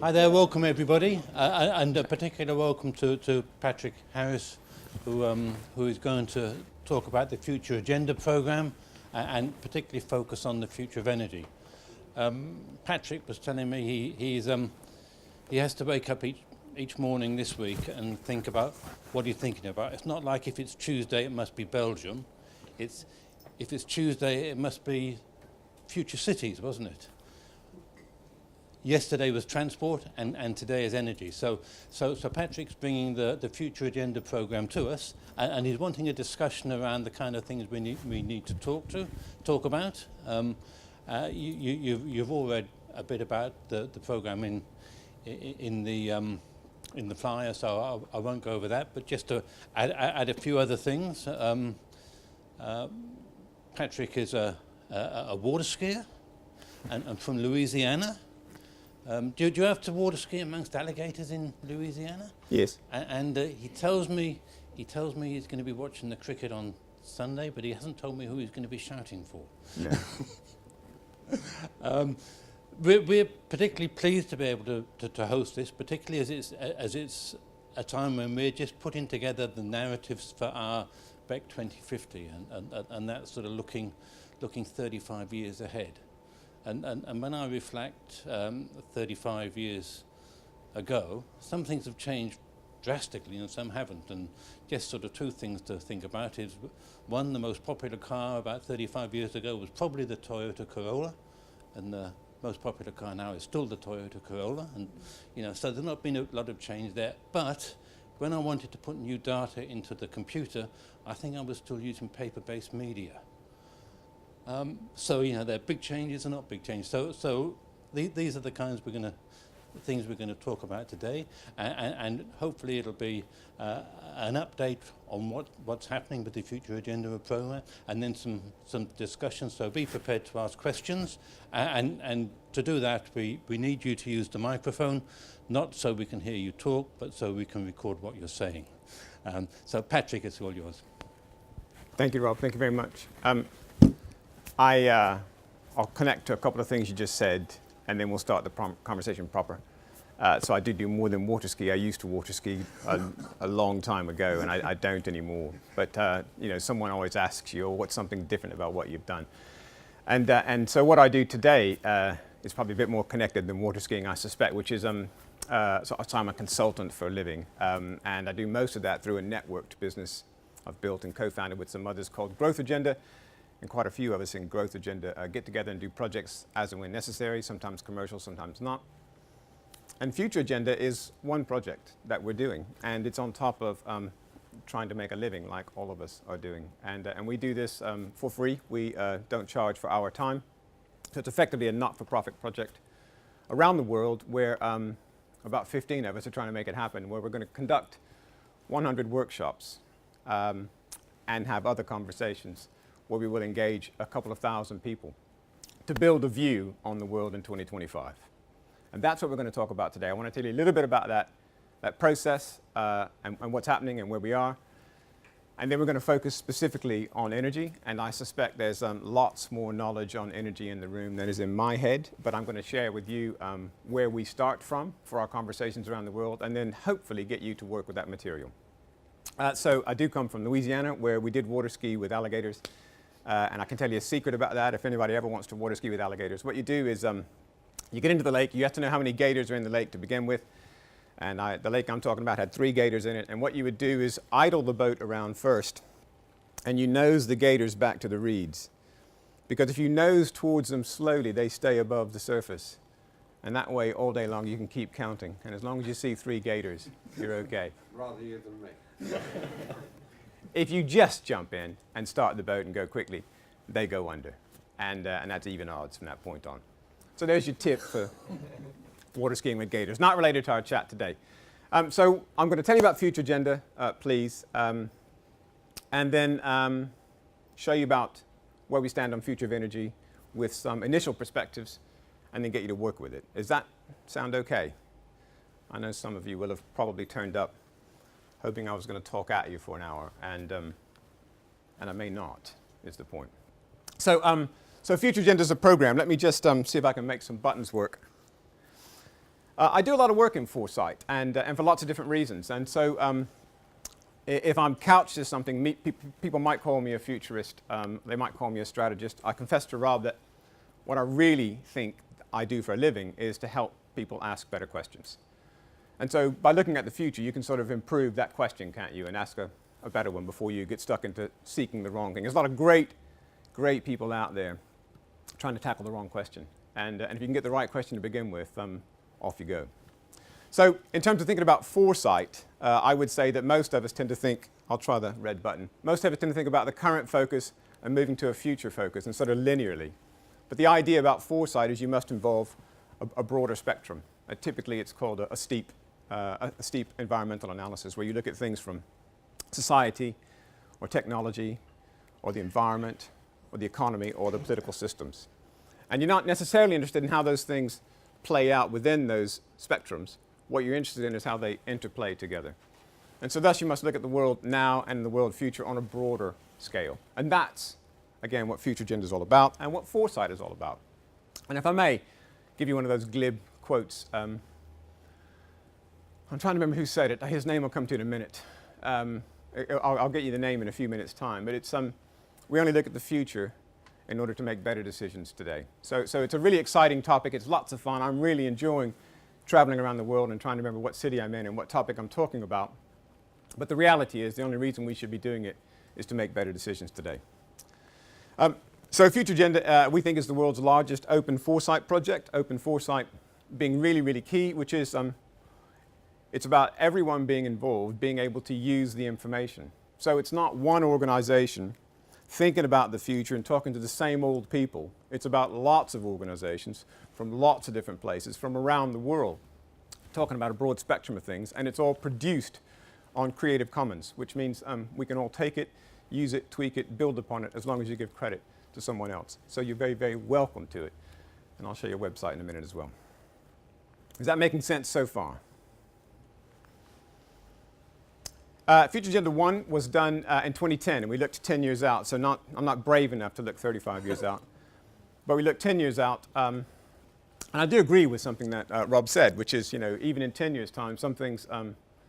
Hi there, welcome everybody, and a particular welcome to Patrick Harris, who is going to talk about the Future Agenda programme and particularly focus on the future of energy. Patrick was telling me he has to wake up each morning this week and think about what he's thinking about. It's not like if it's Tuesday it must be Belgium. If it's Tuesday it must be future cities, wasn't it? Yesterday was transport and today is energy. So Patrick's bringing the Future Agenda programme to us, and he's wanting a discussion around the kind of things we need to talk about. You've all read a bit about the programme in the flyer, so I won't go over that. But just to add a few other things, Patrick is a water skier and from Louisiana. Do you have to water ski amongst alligators in Louisiana? Yes. And he tells me he's going to be watching the cricket on Sunday, but he hasn't told me who he's going to be shouting for. No. We're particularly pleased to be able to host this, particularly as it's a time when we're just putting together the narratives for our BEC 2050, and that's sort of looking 35 years ahead. And when I reflect 35 years ago, some things have changed drastically and some haven't. And just sort of two things to think about is, one, the most popular car about 35 years ago was probably the Toyota Corolla, and the most popular car now is still the Toyota Corolla. And so there's not been a lot of change there. But when I wanted to put new data into the computer, I think I was still using paper-based media. So there are big changes and not big changes. So these are the kinds things we're going to talk about today, and hopefully it'll be an update on what's happening with the Future Agenda programme, and then some discussion. So be prepared to ask questions, and to do that we need you to use the microphone, not so we can hear you talk, but so we can record what you're saying. So Patrick, it's all yours. Thank you, Rob. Thank you very much. I'll connect to a couple of things you just said, and then we'll start the conversation proper. So I do more than water ski. I used to water ski a long time ago, and I don't anymore. But someone always asks you, what's something different about what you've done? And so what I do today is probably a bit more connected than water skiing, I suspect, which is so I'm a consultant for a living, and I do most of that through a networked business I've built and co-founded with some others called Growth Agenda. And quite a few of us in Growth Agenda get together and do projects as and when necessary, sometimes commercial, sometimes not. And Future Agenda is one project that we're doing, and it's on top of trying to make a living like all of us are doing. And we do this for free. We don't charge for our time. So it's effectively a not-for-profit project around the world where about 15 of us are trying to make it happen, where we're going to conduct 100 workshops and have other conversations where we will engage a couple of thousand people to build a view on the world in 2025. And that's what we're going to talk about today. I want to tell you a little bit about that process and what's happening and where we are. And then we're going to focus specifically on energy. And I suspect there's lots more knowledge on energy in the room than is in my head. But I'm going to share with you where we start from for our conversations around the world, and then hopefully get you to work with that material. So I do come from Louisiana, where we did water ski with alligators. And I can tell you a secret about that if anybody ever wants to water ski with alligators. What you do is you get into the lake. You have to know how many gators are in the lake to begin with. And the lake I'm talking about had 3 gators in it. And what you would do is idle the boat around first, and you nose the gators back to the reeds. Because if you nose towards them slowly, they stay above the surface. And that way, all day long, you can keep counting. And as long as you see 3 gators, you're okay. Rather you than me. If you just jump in and start the boat and go quickly, they go under. And that's even odds from that point on. So there's your tip for water skiing with gators. Not related to our chat today. So I'm going to tell you about Future Agenda, please, and then show you about where we stand on future of energy with some initial perspectives, and then get you to work with it. Does that sound okay? I know some of you will have probably turned up hoping I was going to talk at you for an hour, and I may not, is the point. So Future Agenda is a program. Let me just see if I can make some buttons work. I do a lot of work in foresight, and for lots of different reasons. And so if I'm couched as something, people might call me a futurist, they might call me a strategist. I confess to Rob that what I really think I do for a living is to help people ask better questions. And so by looking at the future, you can sort of improve that question, can't you, and ask a better one before you get stuck into seeking the wrong thing. There's a lot of great people out there trying to tackle the wrong question. And if you can get the right question to begin with, off you go. So in terms of thinking about foresight, I would say that most of us tend to think, I'll try the red button, most of us tend to think about the current focus and moving to a future focus, and sort of linearly. But the idea about foresight is you must involve a broader spectrum. Typically it's called a steep environmental analysis, where you look at things from society or technology or the environment or the economy or the political systems. And you're not necessarily interested in how those things play out within those spectrums. What you're interested in is how they interplay together. And so thus you must look at the world now and the world future on a broader scale. And that's, again, what Future Agenda is all about and what foresight is all about. And if I may give you one of those glib quotes, I'm trying to remember who said it. His name will come to you in a minute. I'll get you the name in a few minutes' time. But it's, we only look at the future in order to make better decisions today. So it's a really exciting topic. It's lots of fun. I'm really enjoying traveling around the world and trying to remember what city I'm in and what topic I'm talking about. But the reality is the only reason we should be doing it is to make better decisions today. So Future Agenda, we think, is the world's largest open foresight project. Open foresight being really, really key, which is it's about everyone being involved, being able to use the information. So it's not one organization thinking about the future and talking to the same old people. It's about lots of organizations from lots of different places from around the world, talking about a broad spectrum of things, and it's all produced on Creative Commons, which means we can all take it, use it, tweak it, build upon it, as long as you give credit to someone else. So you're very, very welcome to it. And I'll show you a website in a minute as well. Is that making sense so far? Future Agenda 1 was done in 2010, and we looked 10 years out. So I'm not brave enough to look 35 years out. But we looked 10 years out. And I do agree with something that Rob said, which is, even in 10 years' time, some things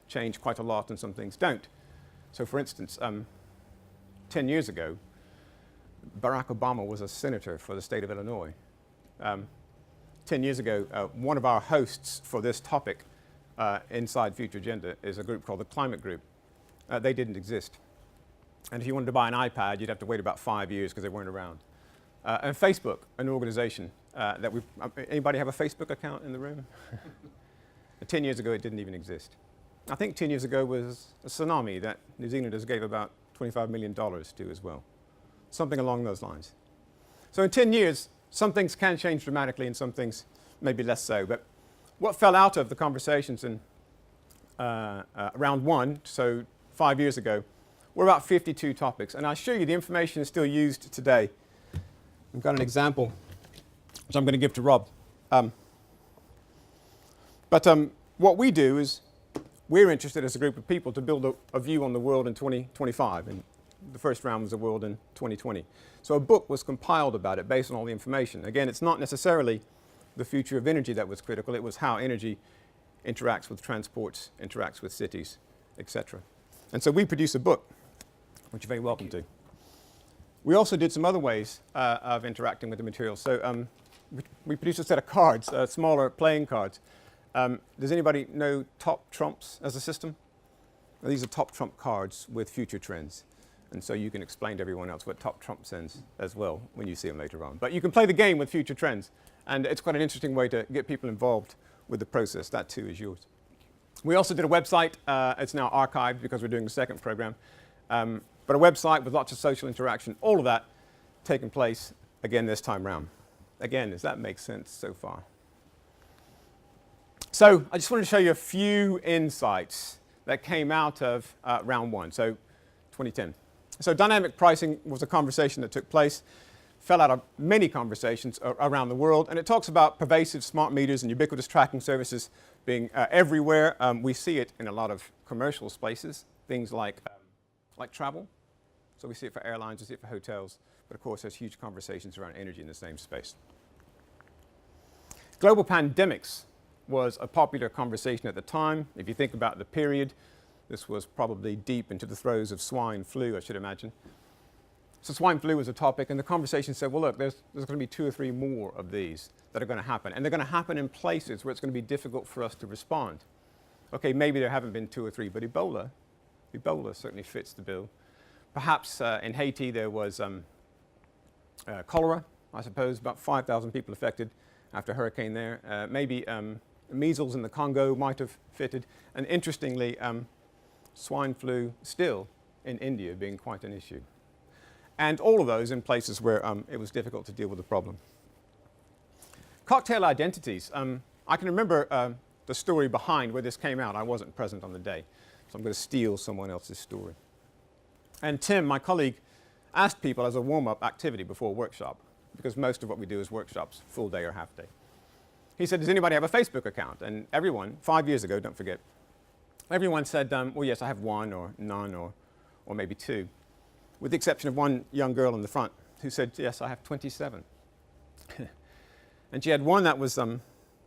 change quite a lot and some things don't. So for instance, 10 years ago, Barack Obama was a senator for the state of Illinois. 10 years ago, one of our hosts for this topic inside Future Agenda is a group called the Climate Group. They didn't exist. And if you wanted to buy an iPad, you'd have to wait about 5 years because they weren't around. And Facebook, an organization that we, anybody have a Facebook account in the room? 10 years ago, it didn't even exist. I think 10 years ago was a tsunami that New Zealanders gave about $25 million to as well. Something along those lines. So in 10 years, some things can change dramatically and some things maybe less so. But what fell out of the conversations in round 1, so 5 years ago, were about 52 topics. And I assure you the information is still used today. I've got an example, which I'm going to give to Rob. But what we do is we're interested as a group of people to build a view on the world in 2025. And the first round was the world in 2020. So a book was compiled about it based on all the information. Again, it's not necessarily the future of energy that was critical. It was how energy interacts with transports, interacts with cities, etc. And so we produced a book, which you're very welcome to. We also did some other ways of interacting with the material. So we produced a set of cards, smaller playing cards. Does anybody know Top Trumps as a system? Well, these are Top Trump cards with future trends. And so you can explain to everyone else what Top Trump sends as well when you see them later on. But you can play the game with future trends. And it's quite an interesting way to get people involved with the process. That too is yours. We also did a website. It's now archived because we're doing the second program. But a website with lots of social interaction, all of that taking place again this time round. Again, does that make sense so far? So I just wanted to show you a few insights that came out of round 1, so 2010. So dynamic pricing was a conversation that took place, fell out of many conversations around the world, and it talks about pervasive smart meters and ubiquitous tracking services being everywhere. We see it in a lot of commercial spaces, things like travel. So we see it for airlines, we see it for hotels, but of course there's huge conversations around energy in the same space. Global pandemics was a popular conversation at the time. If you think about the period, this was probably deep into the throes of swine flu, I should imagine. So swine flu was a topic, and the conversation said, well, look, there's going to be 2 or 3 more of these that are going to happen, and they're going to happen in places where it's going to be difficult for us to respond. Okay, maybe there haven't been 2 or 3, but Ebola certainly fits the bill. Perhaps in Haiti there was cholera, I suppose, about 5,000 people affected after a hurricane there. Maybe measles in the Congo might have fitted. And interestingly, swine flu still in India being quite an issue. And all of those in places where it was difficult to deal with the problem. Cocktail identities. I can remember the story behind where this came out. I wasn't present on the day, so I'm going to steal someone else's story. And Tim, my colleague, asked people as a warm-up activity before a workshop, because most of what we do is workshops, full day or half day. He said, does anybody have a Facebook account? And everyone, 5 years ago, don't forget, everyone said, well, yes, I have 1 or none or maybe 2, with the exception of one young girl in the front who said, yes, I have 27. And she had one that was a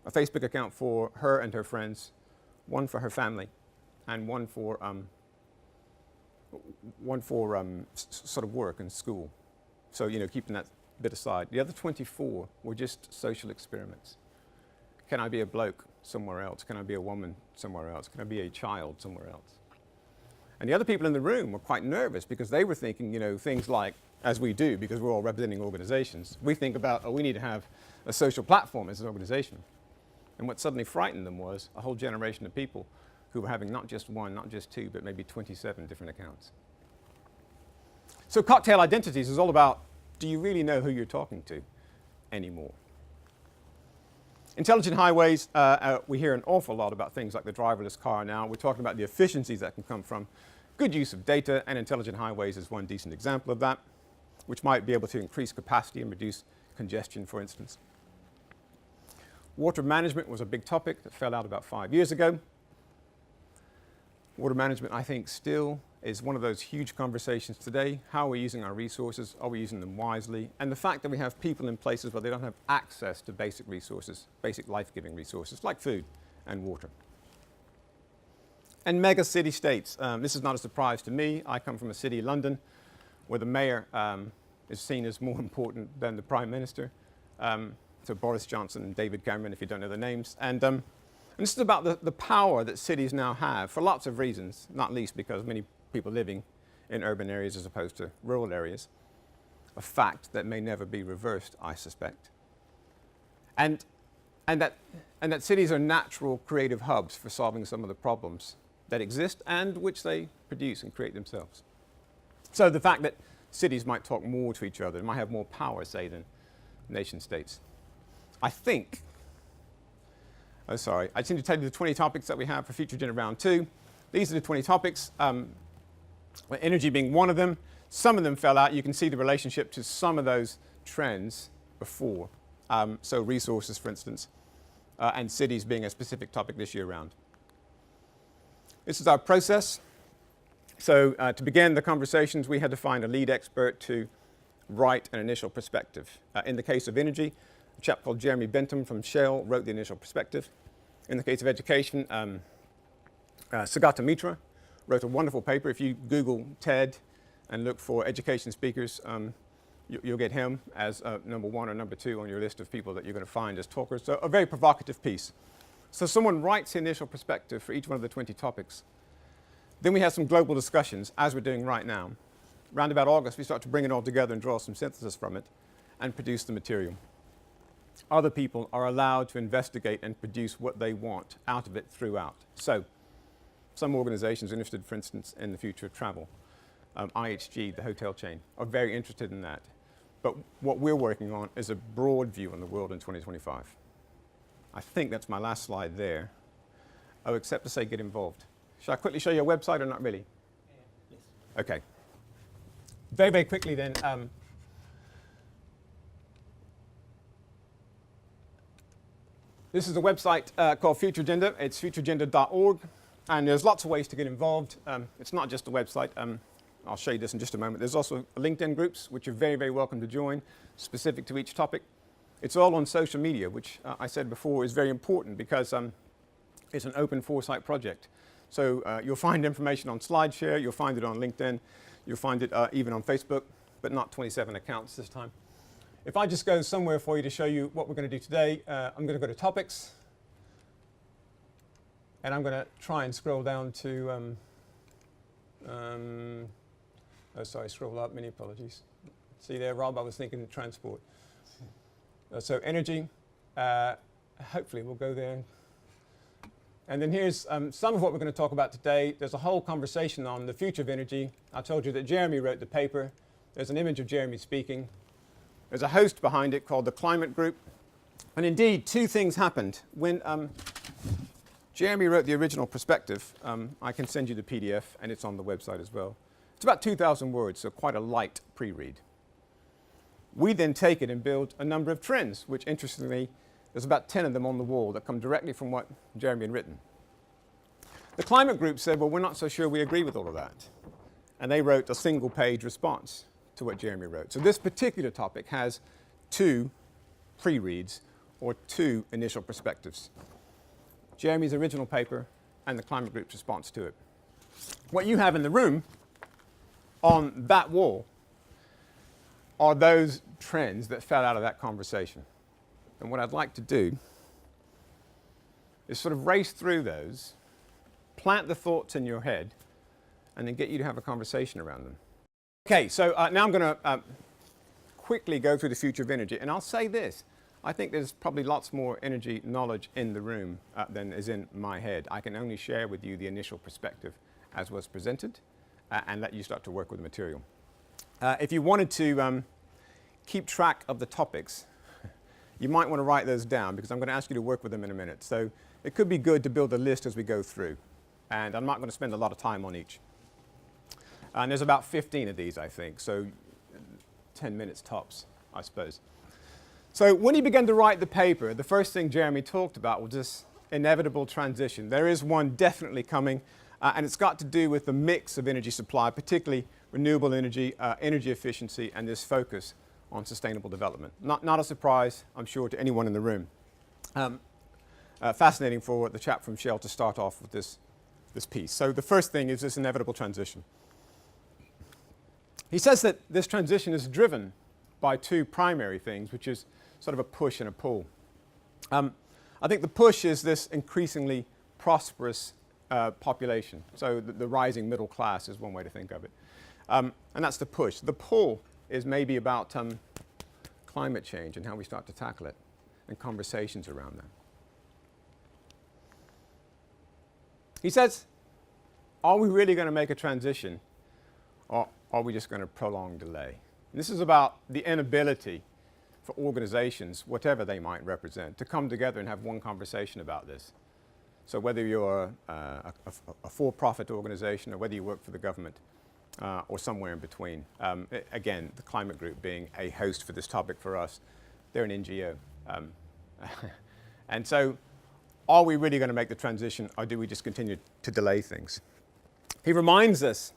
Facebook account for her and her friends, one for her family, and one for sort of work and school. So, you know, keeping that bit aside. The other 24 were just social experiments. Can I be a bloke somewhere else? Can I be a woman somewhere else? Can I be a child somewhere else? And the other people in the room were quite nervous because they were thinking, you know, things like, as we do, because we're all representing organizations, we think about, oh, we need to have a social platform as an organization. And what suddenly frightened them was a whole generation of people who were having not just 1, not just 2, but maybe 27 different accounts. So cocktail identities is all about, do you really know who you're talking to anymore? Intelligent highways, we hear an awful lot about things like the driverless car now. We're talking about the efficiencies that can come from good use of data, and intelligent highways is one decent example of that, which might be able to increase capacity and reduce congestion, for instance. Water management was a big topic that fell out about 5 years ago. Water management, I think, still is one of those huge conversations today. How are we using our resources? Are we using them wisely? And the fact that we have people in places where they don't have access to basic resources, basic life-giving resources, like food and water. And mega city-states. This is not a surprise to me. I come from a city, London, where the mayor is seen as more important than the Prime Minister. So Boris Johnson and David Cameron, if you don't know their names. And this is about the power that cities now have for lots of reasons, not least because many people living in urban areas as opposed to rural areas. A fact that may never be reversed, I suspect. And that cities are natural creative hubs for solving some of the problems that exist and which they produce and create themselves. So the fact that cities might talk more to each other, might have more power, say, than nation states. I think, I just need to tell you the 20 topics that we have for Future Agenda Round 2. These are the 20 topics, energy being one of them. Some of them fell out. You can see the relationship to some of those trends before. So resources, for instance, and cities being a specific topic this year round. This is our process. So to begin the conversations, we had to find a lead expert to write an initial perspective. In the case of energy, a chap called Jeremy Bentham from Shell wrote the initial perspective. In the case of education, Sugata Mitra wrote a wonderful paper. If you Google TED and look for education speakers, you'll get him as number 1 or number 2 on your list of people that you're going to find as talkers. So a very provocative piece. So someone writes the initial perspective for each one of the 20 topics. Then we have some global discussions, as we're doing right now. Round about August, we start to bring it all together and draw some synthesis from it and produce the material. Other people are allowed to investigate and produce what they want out of it throughout. So some organizations are interested, for instance, in the future of travel. IHG, the hotel chain, are very interested in that. But what we're working on is a broad view on the world in 2025. I think that's my last slide there. Oh, except to say get involved. Shall I quickly show you a website or not really? Yes. Okay. Very, very quickly then. This is a website called Future Agenda. It's futureagenda.org. And there's lots of ways to get involved. It's not just a website. I'll show you this in just a moment. There's also LinkedIn groups, which you're very, very welcome to join, specific to each topic. It's all on social media, which I said before is very important because it's an open foresight project. So you'll find information on SlideShare, you'll find it on LinkedIn, you'll find it even on Facebook, but not 27 accounts this time. If I just go somewhere for you to show you what we're going to do today, I'm going to go to Topics, and I'm going to try and scroll down to, scroll up, many apologies. See there, Rob, I was thinking transport. So energy, hopefully we'll go there. And then here's some of what we're going to talk about today. There's a whole conversation on the future of energy. I told you that Jeremy wrote the paper. There's an image of Jeremy speaking. There's a host behind it called the Climate Group. And indeed, two things happened. When Jeremy wrote the original perspective, I can send you the PDF, and it's on the website as well. It's about 2,000 words, so quite a light pre-read. We then take it and build a number of trends, which interestingly, there's about 10 of them on the wall that come directly from what Jeremy had written. The Climate Group said, well, we're not so sure we agree with all of that. And they wrote a single-page response to what Jeremy wrote. So this particular topic has two pre-reads or two initial perspectives. Jeremy's original paper and the Climate Group's response to it. What you have in the room on that wall are those trends that fell out of that conversation. And what I'd like to do is sort of race through those, plant the thoughts in your head, and then get you to have a conversation around them. Okay, so now I'm going to quickly go through the future of energy. And I'll say this. I think there's probably lots more energy knowledge in the room than is in my head. I can only share with you the initial perspective as was presented and let you start to work with the material. If you wanted to keep track of the topics, you might want to write those down because I'm going to ask you to work with them in a minute. So it could be good to build a list as we go through. And I'm not going to spend a lot of time on each. And there's about 15 of these, I think, so 10 minutes tops, I suppose. So when he began to write the paper, the first thing Jeremy talked about was this inevitable transition. There is one definitely coming, and it's got to do with the mix of energy supply, particularly renewable energy, energy efficiency, and this focus on sustainable development. Not a surprise, I'm sure, to anyone in the room. Fascinating for the chap from Shell to start off with this piece. So the first thing is this inevitable transition. He says that this transition is driven by two primary things, which is sort of a push and a pull. I think the push is this increasingly prosperous population. So the rising middle class is one way to think of it. And that's the push. The pull is maybe about climate change and how we start to tackle it and conversations around that. He says, are we really going to make a transition, or are we just going to prolong delay? And this is about the inability for organizations, whatever they might represent, to come together and have one conversation about this. So whether you're a for-profit organization or whether you work for the government or somewhere in between. Again, the Climate Group being a host for this topic for us, they're an NGO. And so are we really going to make the transition, or do we just continue to delay things? He reminds us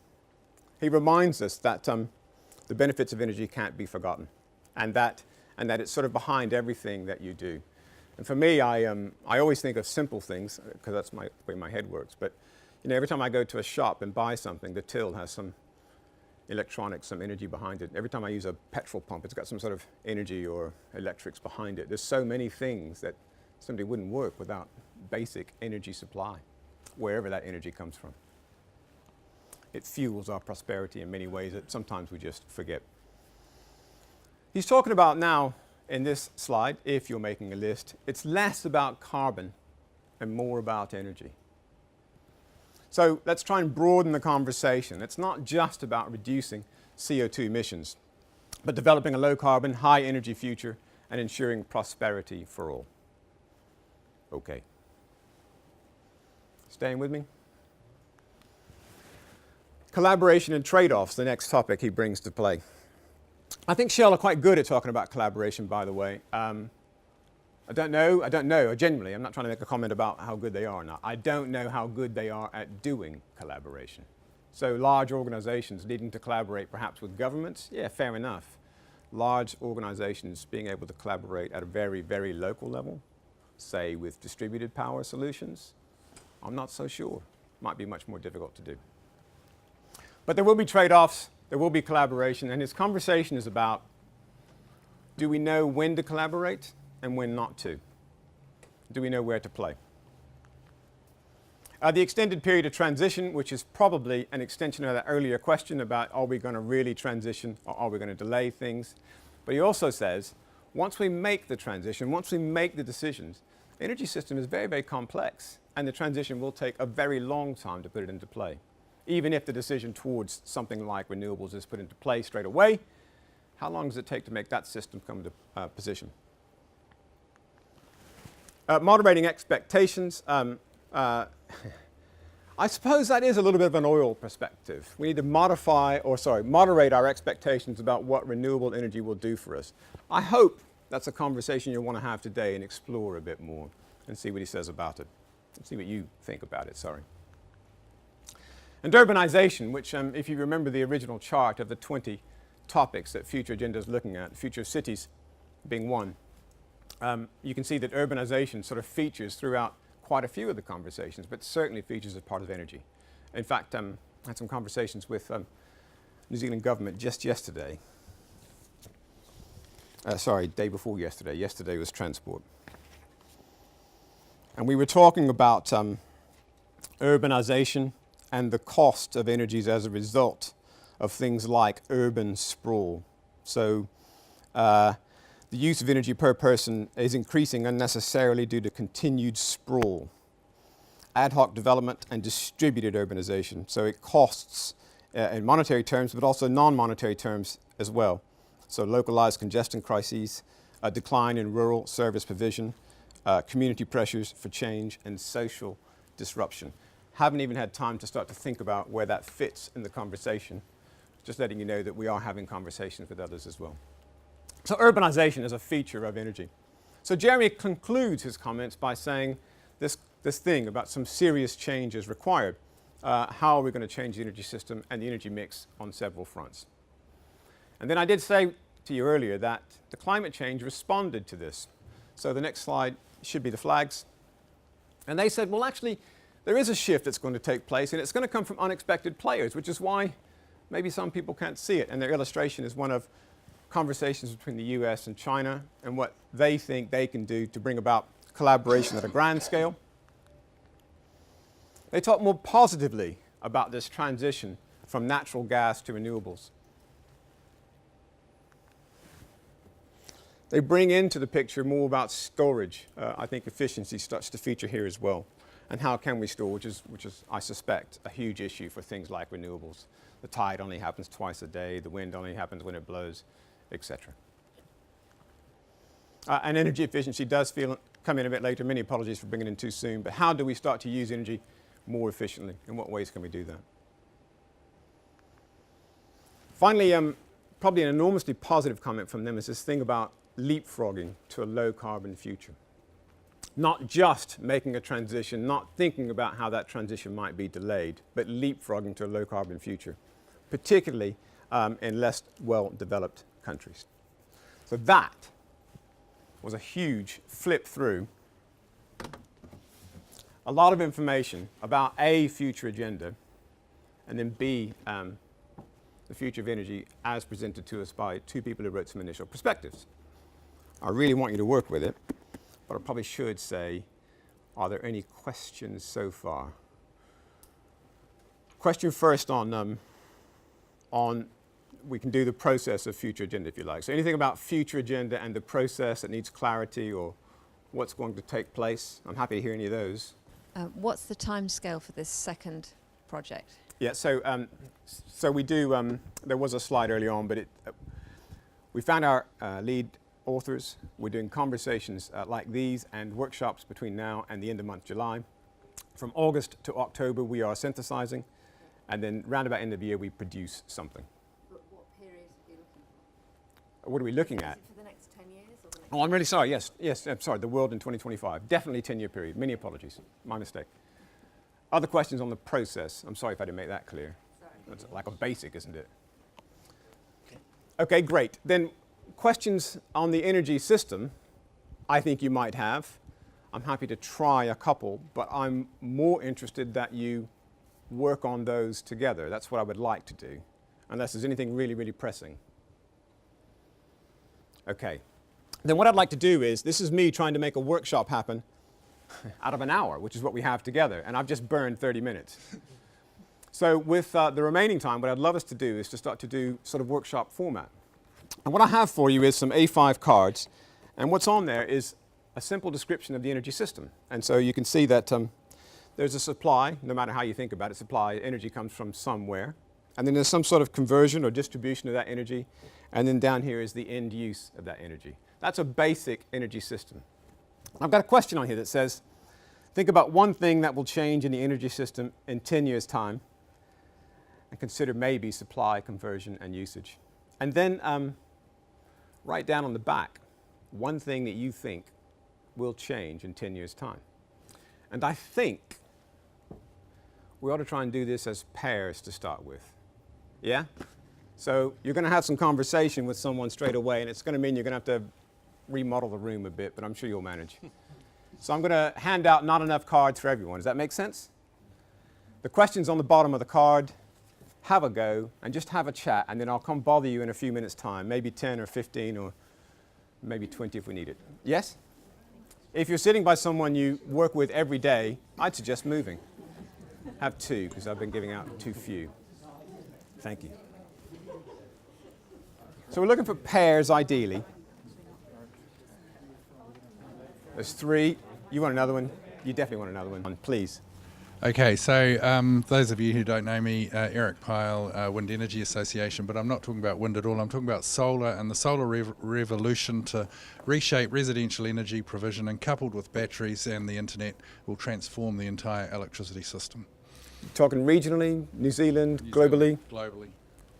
that the benefits of energy can't be forgotten, and that it's sort of behind everything that you do. And for me, I always think of simple things, because that's the way my head works. But you know, every time I go to a shop and buy something, the till has some electronics, some energy behind it. Every time I use a petrol pump, it's got some sort of energy or electrics behind it. There's so many things that simply wouldn't work without basic energy supply, wherever that energy comes from. It fuels our prosperity in many ways that sometimes we just forget. He's talking about now, in this slide, if you're making a list, it's less about carbon and more about energy. So let's try and broaden the conversation. It's not just about reducing CO2 emissions, but developing a low-carbon, high-energy future and ensuring prosperity for all. Okay. Staying with me? Collaboration and trade-offs, the next topic he brings to play. I think Shell are quite good at talking about collaboration, by the way. I don't know, genuinely, I'm not trying to make a comment about how good they are or not. I don't know how good they are at doing collaboration. So large organizations needing to collaborate perhaps with governments, yeah, fair enough. large organizations being able to collaborate at a very, very local level, say with distributed power solutions, I'm not so sure. Might be much more difficult to do. But there will be trade-offs, there will be collaboration, and his conversation is about, do we know when to collaborate and when not to? Do we know where to play? The extended period of transition, which is probably an extension of that earlier question about are we going to really transition or are we going to delay things? But he also says, once we make the transition, once we make the decisions, the energy system is very, very complex, and the transition will take a very long time to put it into play. Even if the decision towards something like renewables is put into play straight away, how long does it take to make that system come into position? Moderating expectations. I suppose that is a little bit of an oil perspective. We need to moderate our expectations about what renewable energy will do for us. I hope that's a conversation you'll want to have today and explore a bit more and see what he says about it. And see what you think about it, sorry. And urbanization, which if you remember the original chart of the 20 topics that Future Agenda is looking at, future cities being one, you can see that urbanization sort of features throughout quite a few of the conversations, but certainly features as part of energy. In fact, I had some conversations with New Zealand government just yesterday. Day before yesterday. Yesterday was transport. And we were talking about urbanization and the cost of energies as a result of things like urban sprawl. So the use of energy per person is increasing unnecessarily due to continued sprawl, ad hoc development, and distributed urbanization. So it costs in monetary terms, but also non-monetary terms as well. So localized congestion crises, a decline in rural service provision, community pressures for change, and social disruption. Haven't even had time to start to think about where that fits in the conversation. Just letting you know that we are having conversations with others as well. So urbanization is a feature of energy. So Jeremy concludes his comments by saying this thing about some serious change is required. How are we going to change the energy system and the energy mix on several fronts? And then I did say to you earlier that the climate change responded to this. So the next slide should be the flags. And they said, well, actually, there is a shift that's going to take place, and it's going to come from unexpected players, which is why maybe some people can't see it. And their illustration is one of conversations between the US and China and what they think they can do to bring about collaboration at a grand scale. They talk more positively about this transition from natural gas to renewables. They bring into the picture more about storage. I think efficiency starts to feature here as well. And how can we store, which is, I suspect, a huge issue for things like renewables. The tide only happens twice a day, the wind only happens when it blows, etc. And energy efficiency does come in a bit later. Many apologies for bringing it in too soon. But how do we start to use energy more efficiently? In what ways can we do that? Finally, probably an enormously positive comment from them is this thing about leapfrogging to a low-carbon future. Not just making a transition, not thinking about how that transition might be delayed, but leapfrogging to a low-carbon future, particularly in less well-developed countries. So that was a huge flip through. A lot of information about A, future agenda, and then B, the future of energy as presented to us by two people who wrote some initial perspectives. I really want you to work with it, but I probably should say, are there any questions so far? Question first on we can do the process of future agenda if you like. So anything about future agenda and the process that needs clarity or what's going to take place? I'm happy to hear any of those. What's the timescale for this second project? Yeah, so we do, there was a slide early on, but we found our lead authors. We're doing conversations like these and workshops between now and the end of month July. From August to October, we are synthesizing, and then round about end of the year, we produce something. But what period are you looking for? What are we looking at? Is it for the next 10 years? Or the next Oh, I'm really sorry. Yes, I'm sorry. The world in 2025. Definitely 10-year period. Many apologies. My mistake. Other questions on the process? I'm sorry if I didn't make that clear. Sorry. That's like a basic, isn't it? Okay, great. Then questions on the energy system, I think you might have. I'm happy to try a couple, but I'm more interested that you work on those together. That's what I would like to do, unless there's anything really, really pressing. Okay. Then what I'd like to do is, this is me trying to make a workshop happen out of an hour, which is what we have together, and I've just burned 30 minutes. So with the remaining time, what I'd love us to do is to start to do sort of workshop format. And what I have for you is some A5 cards, and what's on there is a simple description of the energy system. And so you can see that there's a supply, no matter how you think about it, supply, energy comes from somewhere. And then there's some sort of conversion or distribution of that energy. And then down here is the end use of that energy. That's a basic energy system. I've got a question on here that says, think about one thing that will change in the energy system in 10 years' time, and consider maybe supply, conversion, and usage. And then write down on the back one thing that you think will change in 10 years' time. And I think we ought to try and do this as pairs to start with. Yeah? So you're going to have some conversation with someone straight away, and it's going to mean you're going to have to remodel the room a bit, but I'm sure you'll manage. So I'm going to hand out not enough cards for everyone. Does that make sense? The question's on the bottom of the card. Have a go, and just have a chat, and then I'll come bother you in a few minutes' time, maybe 10 or 15 or maybe 20 if we need it. Yes? If you're sitting by someone you work with every day, I'd suggest moving. Have two, because I've been giving out too few. Thank you. So we're looking for pairs, ideally. There's three. You want another one? You definitely want another one. Please. Okay, so those of you who don't know me, Eric Pyle, Wind Energy Association, but I'm not talking about wind at all. I'm talking about solar and the solar revolution to reshape residential energy provision, and coupled with batteries and the internet will transform the entire electricity system. Talking regionally, New Zealand, globally? Globally.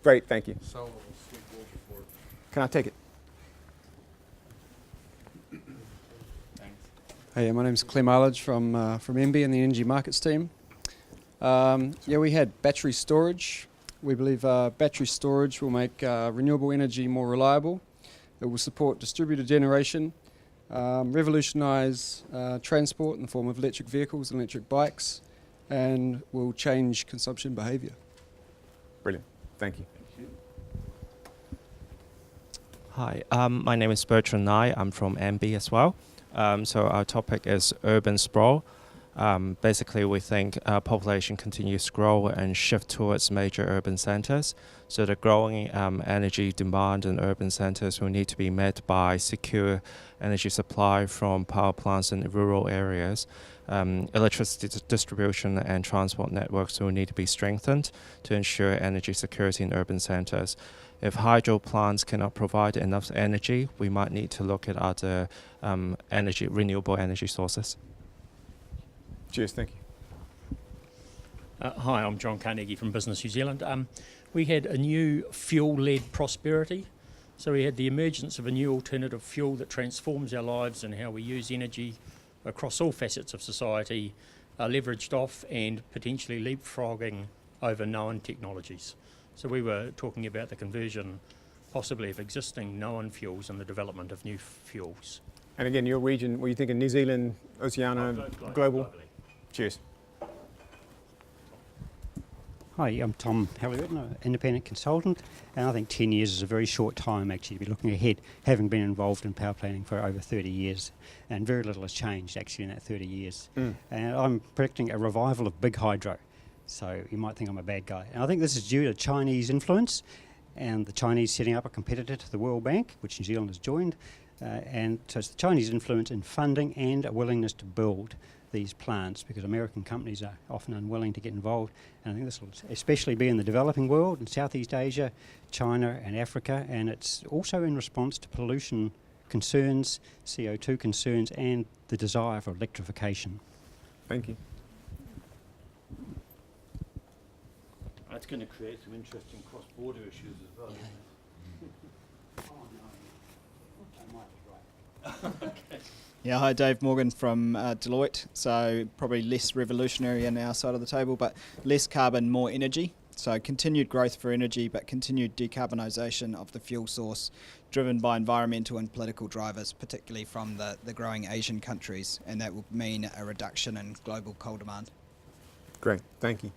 Great, thank you. Solar will sweep water for it. Can I take it? Hey, my name's Clem Arledge from MB and the Energy Markets team. We had battery storage. We believe battery storage will make renewable energy more reliable. It will support distributed generation, revolutionise transport in the form of electric vehicles and electric bikes, and will change consumption behaviour. Brilliant, thank you. Hi, my name is Bertrand Nye. I'm from MB as well. So our topic is urban sprawl. Basically, we think population continues to grow and shift towards major urban centers. So the growing energy demand in urban centers will need to be met by secure energy supply from power plants in rural areas. Electricity distribution and transport networks will need to be strengthened to ensure energy security in urban centers. If hydro plants cannot provide enough energy, we might need to look at other renewable energy sources. Cheers, thank you. Hi, I'm John Carnegie from BusinessNZ Zealand. We had a new fuel-led prosperity. So we had the emergence of a new alternative fuel that transforms our lives and how we use energy across all facets of society, leveraged off and potentially leapfrogging over known technologies. So we were talking about the conversion possibly of existing known fuels and the development of new fuels. And again, your region, were you thinking New Zealand, Oceania, global? Globally. Cheers. Hi, I'm Tom Halliwell, an independent consultant, and I think 10 years is a very short time actually to be looking ahead, having been involved in power planning for over 30 years, and very little has changed actually in that 30 years. And I'm predicting a revival of big hydro, so you might think I'm a bad guy. And I think this is due to Chinese influence, and the Chinese setting up a competitor to the World Bank, which New Zealand has joined, and so it's the Chinese influence in funding and a willingness to build these plants, because American companies are often unwilling to get involved. And I think this will especially be in the developing world, in Southeast Asia, China and Africa, and it's also in response to pollution concerns, CO2 concerns, and the desire for electrification. Thank you. That's going to create some interesting cross-border issues as well, isn't it? Yeah, hi, Dave Morgan from Deloitte. So probably less revolutionary in our side of the table, but less carbon, more energy. So continued growth for energy, but continued decarbonisation of the fuel source, driven by environmental and political drivers, particularly from the growing Asian countries, and that will mean a reduction in global coal demand. Great, thank you.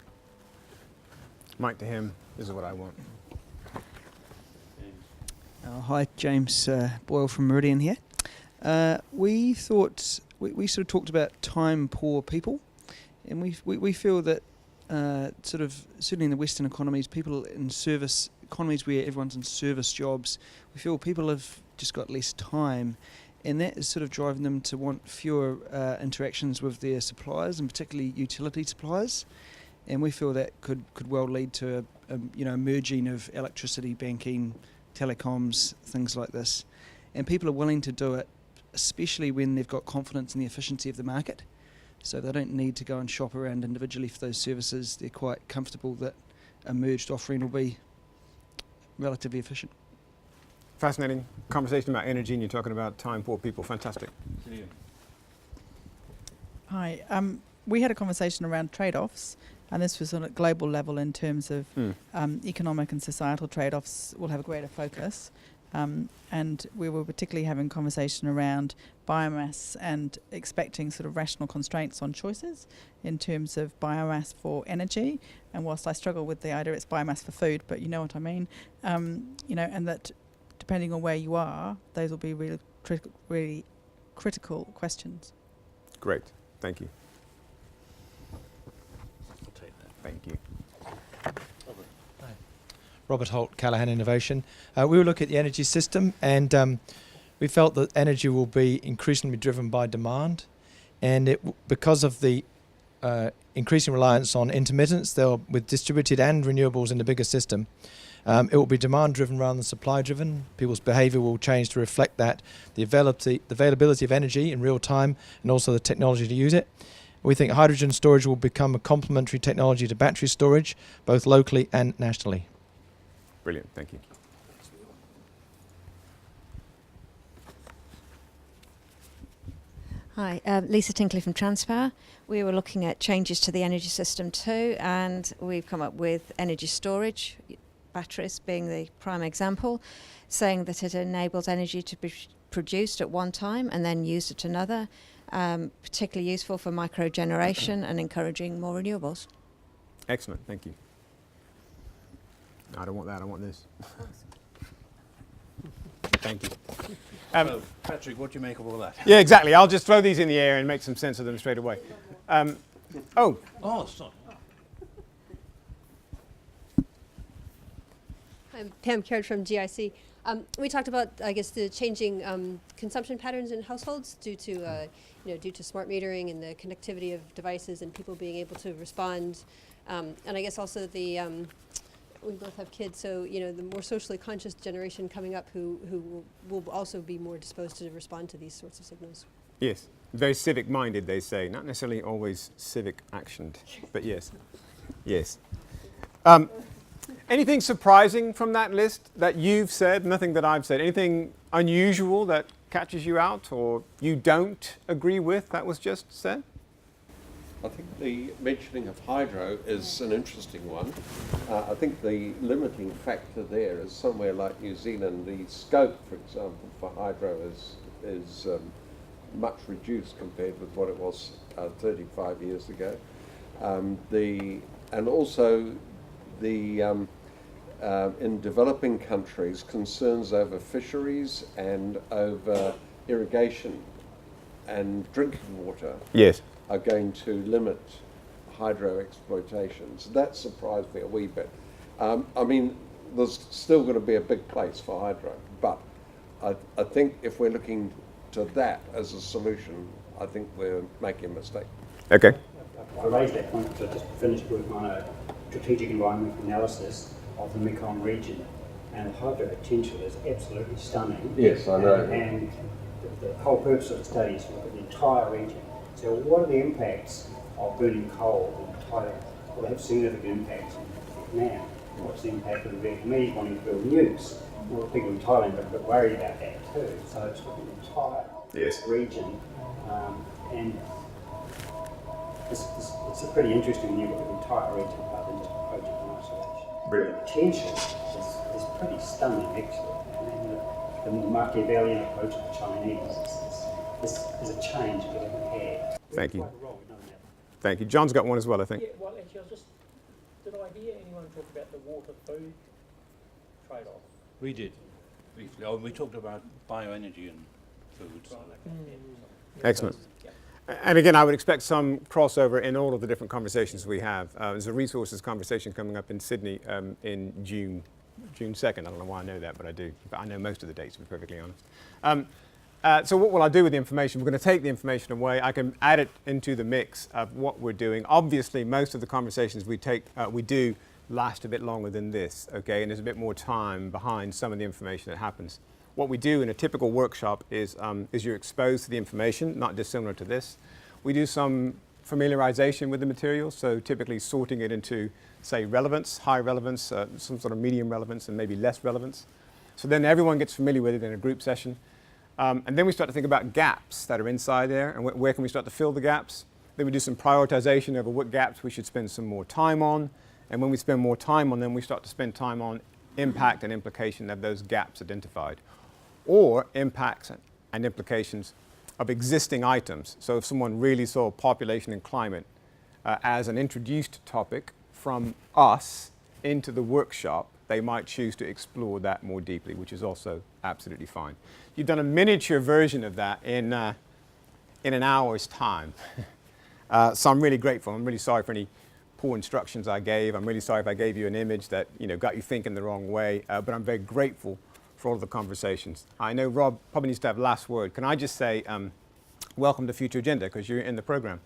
Mic to him, this is what I want. Hi, James Boyle from Meridian here. We thought we sort of talked about time-poor people, and we feel that sort of certainly in the Western economies, people in service economies where everyone's in service jobs, we feel people have just got less time, and that is sort of driving them to want fewer interactions with their suppliers, and particularly utility suppliers. And we feel that could well lead to a merging of electricity, banking, telecoms, things like this. And people are willing to do it, especially when they've got confidence in the efficiency of the market. So they don't need to go and shop around individually for those services. They're quite comfortable that a merged offering will be relatively efficient. Fascinating conversation about energy, and you're talking about time-poor people. Fantastic. Hi. We had a conversation around trade-offs, and this was on a global level in terms of economic and societal trade-offs will have a greater focus. And we were particularly having conversation around biomass and expecting sort of rational constraints on choices in terms of biomass for energy. And whilst I struggle with the idea it's biomass for food, but you know what I mean, and that depending on where you are, those will be really critical questions. Great, thank you. I'll take that. Thank you. Robert Holt, Callaghan Innovation. We will look at the energy system, and we felt that energy will be increasingly driven by demand, and because of the increasing reliance on intermittence, with distributed and renewables in the bigger system, it will be demand driven rather than supply driven. People's behaviour will change to reflect that, the availability of energy in real time, and also the technology to use it. We think hydrogen storage will become a complementary technology to battery storage, both locally and nationally. Brilliant, thank you. Hi, Lisa Tinkley from Transpower. We were looking at changes to the energy system too, and we've come up with energy storage, batteries being the prime example, saying that it enables energy to be produced at one time and then used at another, particularly useful for microgeneration and encouraging more renewables. Excellent, thank you. No, I don't want that, I want this. Thank you. So, Patrick, what do you make of all that? Yeah, exactly. I'll just throw these in the air and make some sense of them straight away. Oh, stop. I'm Pam Caird from GIC. We talked about, I guess, the changing consumption patterns in households due to, due to smart metering and the connectivity of devices and people being able to respond, and I guess also the we both have kids, so the more socially conscious generation coming up who will also be more disposed to respond to these sorts of signals. Yes, very civic-minded, they say, not necessarily always civic-actioned, but yes, yes. Anything surprising from that list that you've said, nothing that I've said, anything unusual that catches you out or you don't agree with that was just said? I think the mentioning of hydro is an interesting one. I think the limiting factor there is somewhere like New Zealand. The scope, for example, for hydro is much reduced compared with what it was 35 years ago. And also in developing countries, concerns over fisheries and over irrigation and drinking water. Yes. Are going to limit hydro exploitations. That surprised me a wee bit. I mean, there's still going to be a big place for hydro, but I think if we're looking to that as a solution, I think we're making a mistake. Okay. I raised that point because I just finished working on a strategic environmental analysis of the Mekong region, and the hydro potential is absolutely stunning. Yes, I know. And the whole purpose of the study is to look at the entire region. So what are the impacts of burning coal in Thailand? Will they have significant impacts in Vietnam? What's the impact of the Vietnamese wanting to build nukes? Well, people in Thailand are a bit worried about that too. So it's looking at the entire region, and it's pretty interesting when you look at the entire region rather than just a project in isolation. the potential is pretty stunning, actually. I mean, the Machiavellian approach of the Chinese is a change we haven't had. Thank you. Quite wrong, we know that. Thank you. John's got one as well, I think. Yeah, well, actually, did I hear anyone talk about the water-food trade-off? We did, briefly. Oh, we talked about bioenergy and food. So. Excellent. And again, I would expect some crossover in all of the different conversations we have. There's a resources conversation coming up in Sydney in June 2nd. I don't know why I know that, but I do. But I know most of the dates, to be perfectly honest. So what will I do with the information? We're going to take the information away. I can add it into the mix of what we're doing. Obviously, most of the conversations we do last a bit longer than this, okay? And there's a bit more time behind some of the information that happens. What we do in a typical workshop is you're exposed to the information, not dissimilar to this. We do some familiarization with the material, so typically sorting it into, say, relevance, high relevance, some sort of medium relevance, and maybe less relevance. So then everyone gets familiar with it in a group session. And then we start to think about gaps that are inside there, and where can we start to fill the gaps. Then we do some prioritization over what gaps we should spend some more time on. And when we spend more time on them, we start to spend time on impact and implication of those gaps identified, or impacts and implications of existing items. So if someone really saw population and climate as an introduced topic from us into the workshop, they might choose to explore that more deeply, which is also absolutely fine. You've done a miniature version of that in an hour's time. So I'm really grateful. I'm really sorry for any poor instructions I gave. I'm really sorry if I gave you an image that got you thinking the wrong way, but I'm very grateful for all of the conversations. I know Rob probably needs to have last word. Can I just say welcome to Future Agenda, because you're in the program.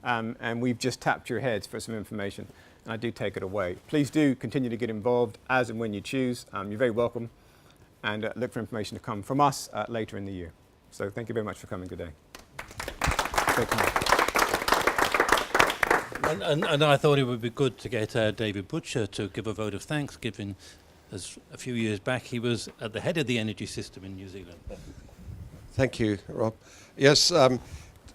And we've just tapped your heads for some information, and I do take it away. Please do continue to get involved as and when you choose. You're very welcome, and look for information to come from us later in the year. So thank you very much for coming today. And I thought it would be good to get David Butcher to give a vote of thanks, given as a few years back he was at the head of the energy system in New Zealand. Thank you, Rob. Yes,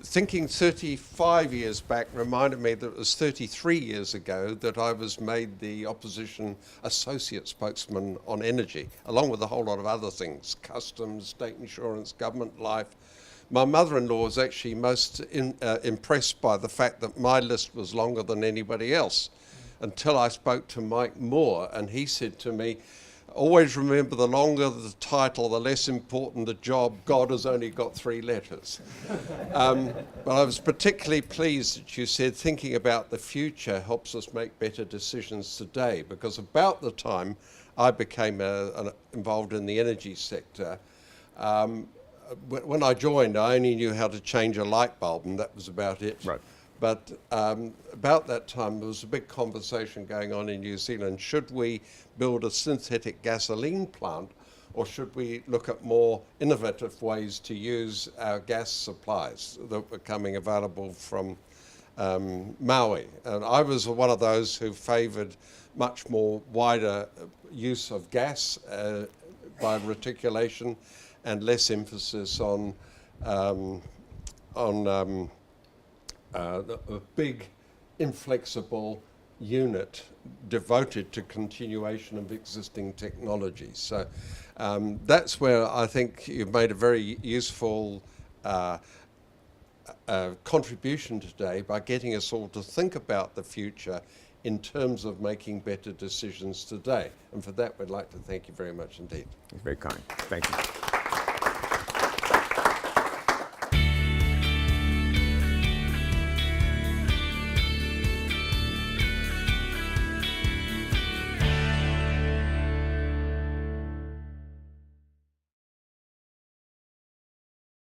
thinking 35 years back reminded me that it was 33 years ago that I was made the opposition associate spokesman on energy, along with a whole lot of other things, customs, state insurance, government life. My mother-in-law was actually most impressed by the fact that my list was longer than anybody else, until I spoke to Mike Moore, and he said to me, always remember, the longer the title, the less important the job. God has only got 3 letters. But I was particularly pleased that you said thinking about the future helps us make better decisions today, because about the time I became involved in the energy sector, when I joined, I only knew how to change a light bulb, and that was about it. Right. But about that time, there was a big conversation going on in New Zealand. Should we build a synthetic gasoline plant, or should we look at more innovative ways to use our gas supplies that were coming available from Maui? And I was one of those who favoured much more wider use of gas by reticulation, and less emphasis on a big, inflexible unit devoted to continuation of existing technologies. So that's where I think you've made a very useful contribution today by getting us all to think about the future in terms of making better decisions today. And for that, we'd like to thank you very much indeed. It's very kind. Thank you.